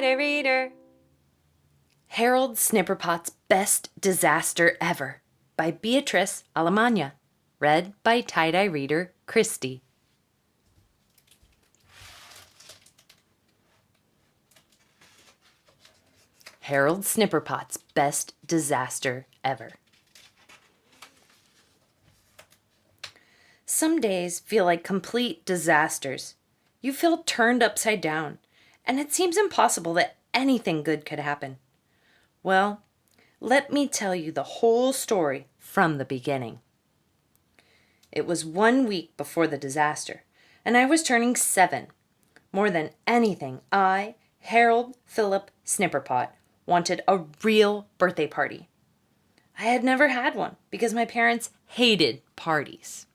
Tie-Dye Reader. Harold Snipperpot's Best Disaster Ever by Beatrice, Alemagna. Read by Tie-Dye Reader Kristie. Harold Snipperpot's Best Disaster Ever. Some days feel like complete disasters. You feel turned upside down, and it seems impossible that anything good could happen. Well, let me tell you the whole story from the beginning. It was 1 week before the disaster, and I was turning 7. More than anything, I, Harold Philip Snipperpot, wanted a real birthday party. I had never had one because my parents hated parties.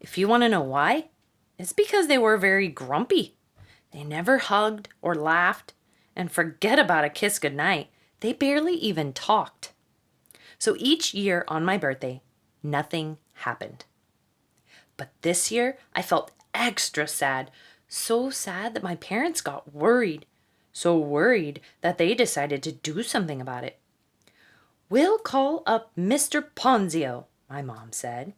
If you want to know why, it's because they were very grumpy. They never hugged or laughed, and forget about a kiss goodnight, they barely even talked. So each year on my birthday, nothing happened. But this year, I felt extra sad, so sad that my parents got worried. So worried that they decided to do something about it. "We'll call up Mr. Ponzio," my mom said.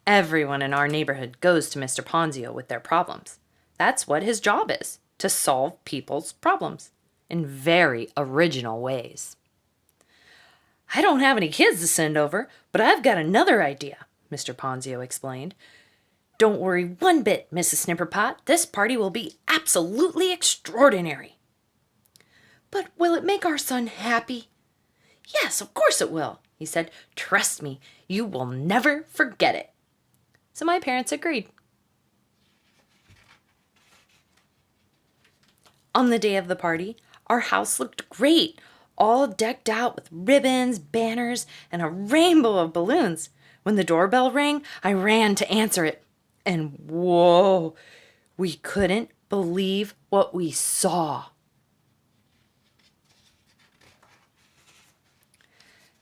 Everyone in our neighborhood goes to Mr. Ponzio with their problems. That's what his job is, to solve people's problems in very original ways. "I don't have any kids to send over, but I've got another idea," Mr. Ponzio explained. "Don't worry one bit, Mrs. Snipperpot. This party will be absolutely extraordinary." "But will it make our son happy?" "Yes, of course it will," he said. "Trust me, you will never forget it." So my parents agreed. On the day of the party, our house looked great, all decked out with ribbons, banners, and a rainbow of balloons. When the doorbell rang, I ran to answer it. And whoa, we couldn't believe what we saw.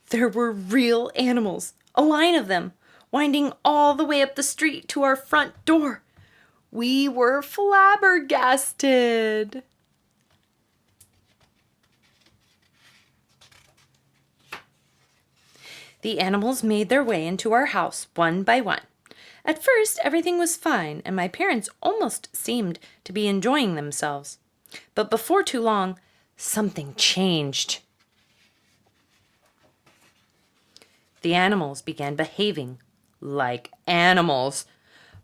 There were real animals, a line of them, winding all the way up the street to our front door. We were flabbergasted. The animals made their way into our house one by one. At first, everything was fine, and my parents almost seemed to be enjoying themselves. But before too long, something changed. The animals began behaving like animals.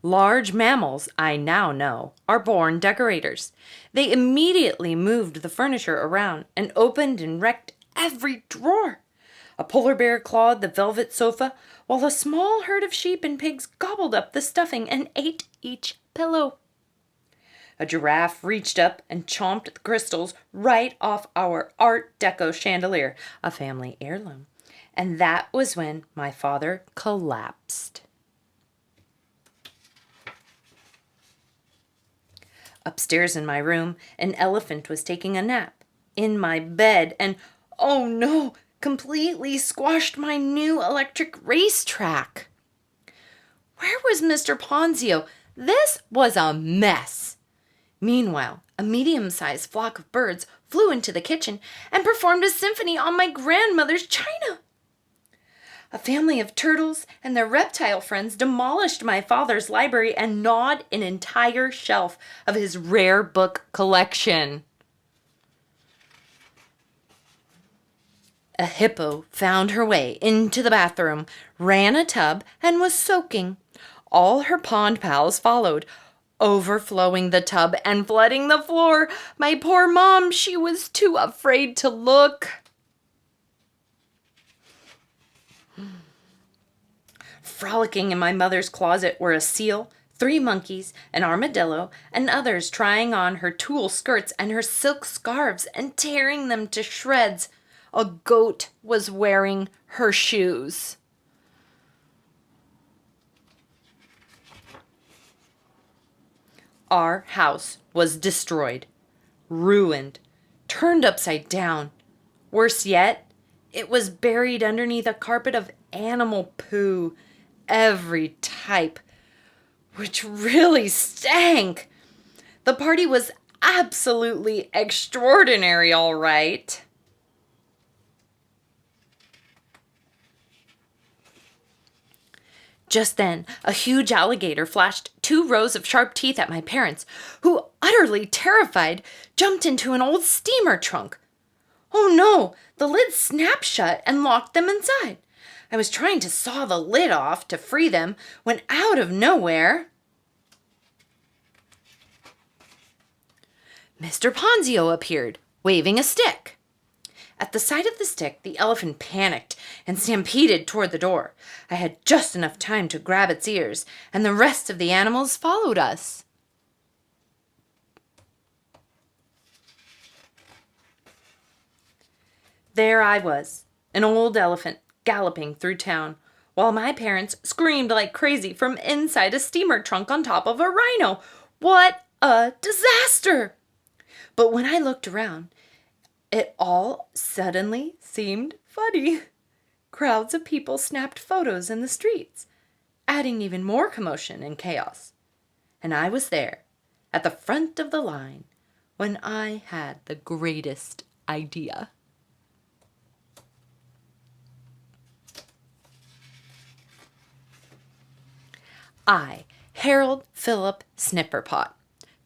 Large mammals, I now know, are born decorators. They immediately moved the furniture around and opened and wrecked every drawer. A polar bear clawed the velvet sofa, while a small herd of sheep and pigs gobbled up the stuffing and ate each pillow. A giraffe reached up and chomped the crystals right off our Art Deco chandelier, a family heirloom. And that was when my father collapsed. Upstairs in my room, an elephant was taking a nap in my bed and, oh no, completely squashed my new electric racetrack. Where was Mr. Ponzio? This was a mess. Meanwhile, a medium-sized flock of birds flew into the kitchen and performed a symphony on my grandmother's china. A family of turtles and their reptile friends demolished my father's library and gnawed an entire shelf of his rare book collection. A hippo found her way into the bathroom, ran a tub, and was soaking. All her pond pals followed, overflowing the tub and flooding the floor. My poor mom, she was too afraid to look. Frolicking in my mother's closet were a seal, 3 monkeys, an armadillo, and others trying on her tulle skirts and her silk scarves and tearing them to shreds. A goat was wearing her shoes. Our house was destroyed, ruined, turned upside down. Worse yet, it was buried underneath a carpet of animal poo. every type, which really stank. The party was absolutely extraordinary, all right. Just then, a huge alligator flashed 2 rows of sharp teeth at my parents, who, utterly terrified, jumped into an old steamer trunk. Oh no, the lid snapped shut and locked them inside. I was trying to saw the lid off to free them when out of nowhere, Mr. Ponzio appeared, waving a stick. At the sight of the stick, the elephant panicked and stampeded toward the door. I had just enough time to grab its ears, and the rest of the animals followed us. There I was, an old elephant, galloping through town, while my parents screamed like crazy from inside a steamer trunk on top of a rhino. What a disaster! But when I looked around, it all suddenly seemed funny. Crowds of people snapped photos in the streets, adding even more commotion and chaos. And I was there, at the front of the line, when I had the greatest idea. I, Harold Philip Snipperpot,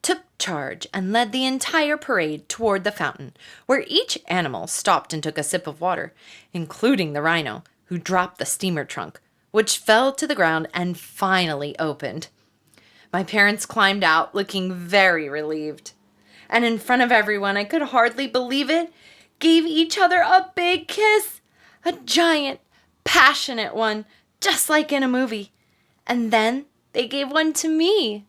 took charge and led the entire parade toward the fountain, where each animal stopped and took a sip of water, including the rhino, who dropped the steamer trunk, which fell to the ground and finally opened. My parents climbed out, looking very relieved. And in front of everyone, I could hardly believe it, gave each other a big kiss, a giant, passionate one, just like in a movie. And then they gave one to me.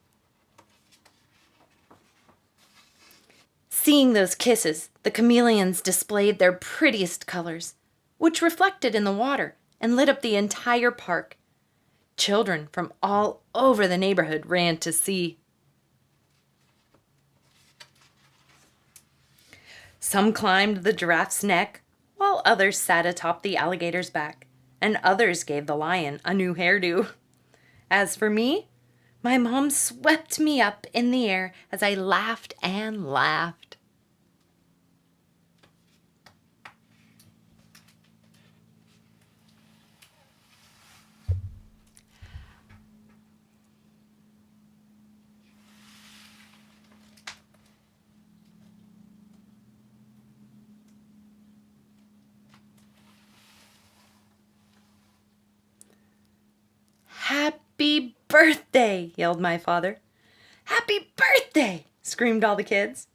Seeing those kisses, the chameleons displayed their prettiest colors, which reflected in the water and lit up the entire park. Children from all over the neighborhood ran to see. Some climbed the giraffe's neck, while others sat atop the alligator's back, and others gave the lion a new hairdo. As for me, my mom swept me up in the air as I laughed and laughed. "Happy birthday!" yelled my father. "Happy birthday!" screamed all the kids.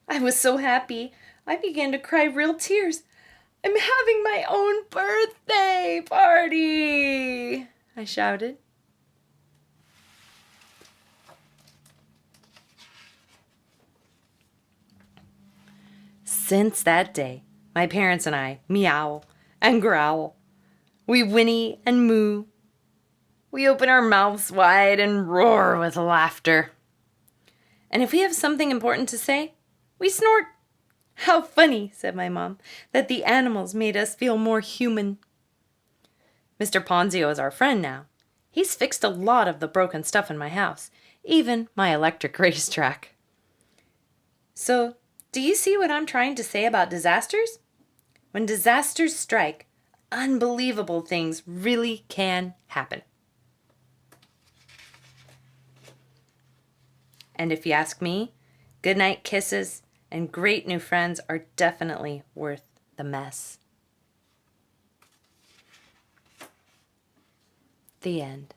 I was so happy, I began to cry real tears. "I'm having my own birthday party!" I shouted. Since that day, my parents and I meow and growl. We whinny and moo. We open our mouths wide and roar with laughter. And if we have something important to say, we snort. "How funny," said my mom, "that the animals made us feel more human." Mr. Ponzio is our friend now. He's fixed a lot of the broken stuff in my house, even my electric racetrack. So, do you see what I'm trying to say about disasters? When disasters strike, unbelievable things really can happen. And if you ask me, goodnight kisses and great new friends are definitely worth the mess. The end.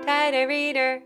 Tighter reader.